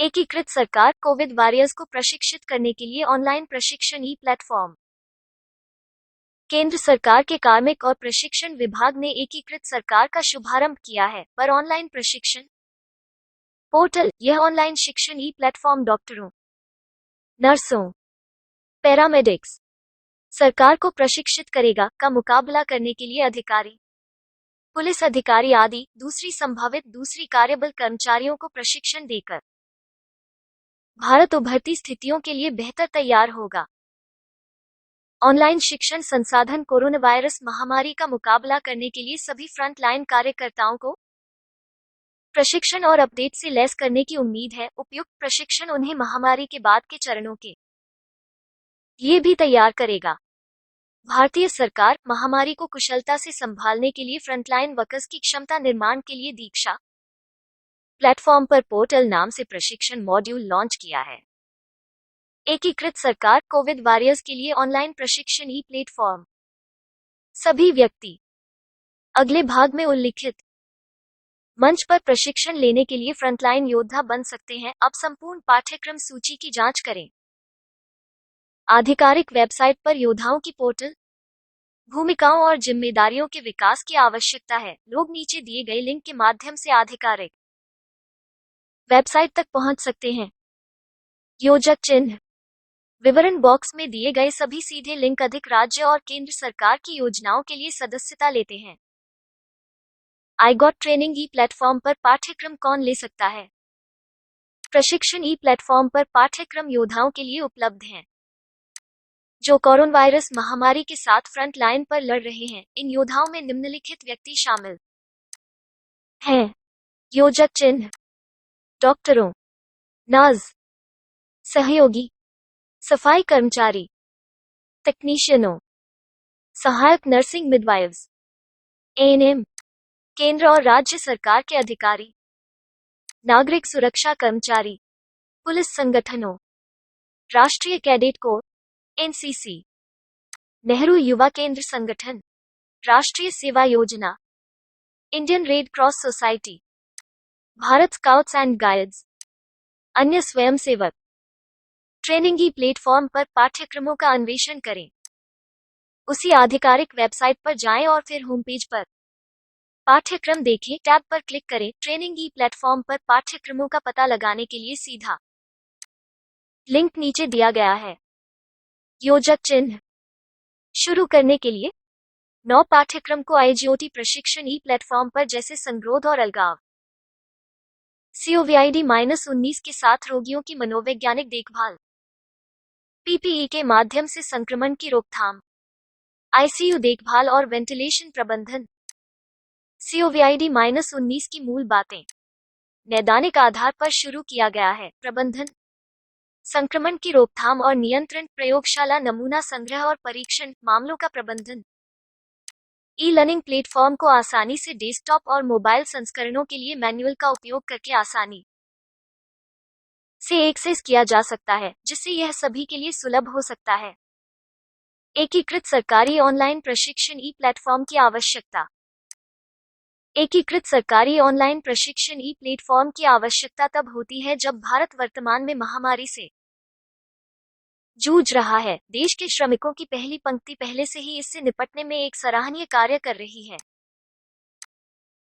एकीकृत सरकार Covid warriors को प्रशिक्षित करने के लिए ऑनलाइन प्रशिक्षण ई प्लेटफॉर्म। केंद्र सरकार के कार्मिक और प्रशिक्षण विभाग ने एकीकृत सरकार का शुभारंभ किया है पर ऑनलाइन प्रशिक्षण पोर्टल। यह ऑनलाइन शिक्षण ई प्लेटफॉर्म डॉक्टरों, नर्सों, पैरामेडिक्स, सरकार को प्रशिक्षित करेगा का मुकाबला करने के लिए अधिकारी, पुलिस अधिकारी आदि दूसरी कार्यबल कर्मचारियों को प्रशिक्षण देकर भारत उभरती स्थितियों के लिए बेहतर तैयार होगा। ऑनलाइन शिक्षण संसाधन कोरोना वायरस महामारी का मुकाबला करने के लिए सभी फ्रंटलाइन कार्यकर्ताओं को प्रशिक्षण और अपडेट से लैस करने की उम्मीद है। उपयुक्त प्रशिक्षण उन्हें महामारी के बाद के चरणों के लिए भी तैयार करेगा। भारतीय सरकार महामारी को कुशलता से संभालने के लिए फ्रंटलाइन वर्कर्स की क्षमता निर्माण के लिए दीक्षा प्लेटफॉर्म पर पोर्टल नाम से प्रशिक्षण मॉड्यूल लॉन्च किया है। एकीकृत सरकार कोविड वॉरियर्स के लिए ऑनलाइन प्रशिक्षण ई प्लेटफॉर्म। सभी व्यक्ति अगले भाग में उल्लिखित मंच पर प्रशिक्षण लेने के लिए फ्रंटलाइन योद्धा बन सकते हैं। अब संपूर्ण पाठ्यक्रम सूची की जांच करें। आधिकारिक वेबसाइट पर योद्धाओं की पोर्टल, भूमिकाओं और जिम्मेदारियों के विकास की आवश्यकता है। लोग नीचे दिए गए लिंक के माध्यम से आधिकारिक वेबसाइट तक पहुंच सकते हैं। योजक चिन्ह विवरण बॉक्स में दिए गए सभी सीधे लिंक अधिक राज्य और केंद्र सरकार की योजनाओं के लिए सदस्यता लेते हैं। I got training E platform पर पाठ्यक्रम कौन ले सकता है? प्रशिक्षण ई प्लेटफॉर्म पर पाठ्यक्रम योद्धाओं के लिए उपलब्ध हैं जो कोरोना वायरस महामारी के साथ फ्रंट लाइन पर लड़ रहे हैं। इन योद्धाओं में निम्नलिखित व्यक्ति शामिल हैं। योजक चिन्ह डॉक्टरों, नर्स, सहयोगी, सफाई कर्मचारी, टेक्नीशियनों, सहायक नर्सिंग मिडवाइव्स, एएनएम, केंद्र और राज्य सरकार के अधिकारी, नागरिक सुरक्षा कर्मचारी, पुलिस संगठनों, राष्ट्रीय कैडेट कोर, एनसीसी, नेहरू युवा केंद्र संगठन, राष्ट्रीय सेवा योजना, Indian red cross society, Bharat scouts and guides, अन्य स्वयंसेवक। ट्रेनिंग ई प्लेटफॉर्म पर पाठ्यक्रमों का अन्वेषण करें। उसी आधिकारिक वेबसाइट पर जाएं और फिर होम पेज पर पाठ्यक्रम देखें टैब पर क्लिक करें। ट्रेनिंग ई प्लेटफॉर्म पर पाठ्यक्रमों का पता लगाने के लिए सीधा लिंक नीचे दिया गया है। योजक चिन्ह शुरू करने के लिए 9 पाठ्यक्रम को आईजीओटी प्रशिक्षण ई प्लेटफॉर्म पर जैसे संगरोध और अलगाव, COVID-19 के साथ रोगियों की मनोवैज्ञानिक देखभाल, पीपीई के माध्यम से संक्रमण की रोकथाम, आईसीयू देखभाल और वेंटिलेशन प्रबंधन, COVID-19 की मूल बातें नैदानिक आधार पर शुरू किया गया है। प्रबंधन, संक्रमण की रोकथाम और नियंत्रण, प्रयोगशाला नमूना संग्रह और परीक्षण, मामलों का प्रबंधन। ई लर्निंग प्लेटफॉर्म को आसानी से डेस्कटॉप और मोबाइल संस्करणों के लिए मैनुअल का उपयोग करके आसानी से एक्सेस किया जा सकता है, जिससे यह सभी के लिए सुलभ हो सकता है। एकीकृत सरकारी ऑनलाइन प्रशिक्षण ई प्लेटफॉर्म की आवश्यकता। एकीकृत सरकारी ऑनलाइन प्रशिक्षण ई प्लेटफॉर्म की आवश्यकता तब होती है जब भारत वर्तमान में महामारी से जूझ रहा है। देश के श्रमिकों की पहली पंक्ति पहले से ही इससे निपटने में एक सराहनीय कार्य कर रही है,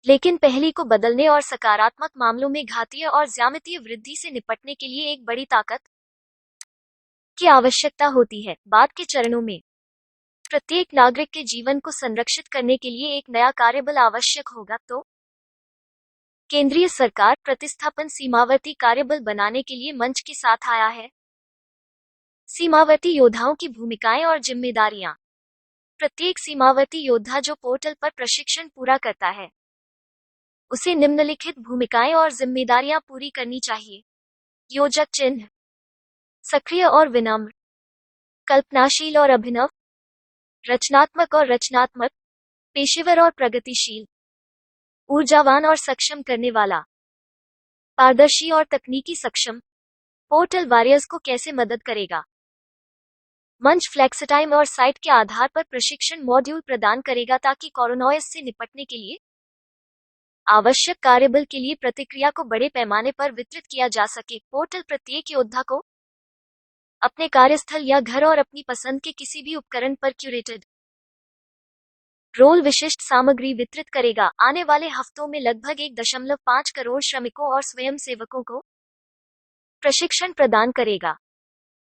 लेकिन पहली को बदलने और सकारात्मक मामलों में घातीय और ज्यामितीय वृद्धि से निपटने के लिए एक बड़ी ताकत की आवश्यकता होती है। बाद के चरणों में प्रत्येक नागरिक के जीवन को संरक्षित करने के लिए एक नया कार्यबल आवश्यक होगा। तो केंद्रीय सरकार प्रतिस्थापन सीमावर्ती कार्यबल बनाने के लिए मंच के साथ आया है। सीमावर्ती योद्धाओं की भूमिकाएं और जिम्मेदारियां। प्रत्येक सीमावर्ती योद्धा जो पोर्टल पर प्रशिक्षण पूरा करता है, उसे निम्नलिखित भूमिकाएं और जिम्मेदारियां पूरी करनी चाहिए। योजक चिन्ह सक्रिय और विनम्र, कल्पनाशील और अभिनव, रचनात्मक और रचनात्मक, पेशेवर और प्रगतिशील, ऊर्जावान और सक्षम करने वाला, पारदर्शी और तकनीकी सक्षम। पोर्टल वॉरियर्स को कैसे मदद करेगा? मंच फ्लेक्सटाइम और साइट के आधार पर प्रशिक्षण मॉड्यूल प्रदान करेगा ताकि कोरोना से निपटने के लिए आवश्यक कार्यबल के लिए प्रतिक्रिया को बड़े पैमाने पर वितरित किया जा सके। पोर्टल प्रत्येक योद्धा को अपने कार्यस्थल या घर और अपनी पसंद के किसी भी उपकरण पर क्यूरेटेड रोल विशिष्ट सामग्री वितरित करेगा। आने वाले हफ्तों में लगभग 1.5 करोड़ श्रमिकों और स्वयंसेवकों को प्रशिक्षण प्रदान करेगा।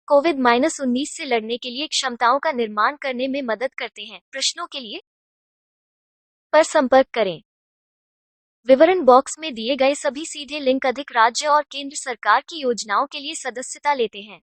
कोविड-19 से लड़ने के लिए क्षमताओं का निर्माण करने में मदद करते हैं। प्रश्नों के लिए पर संपर्क करें। विवरण बॉक्स में दिए गए सभी सीधे लिंक अधिक राज्य और केंद्र सरकार की योजनाओं के लिए सदस्यता लेते हैं।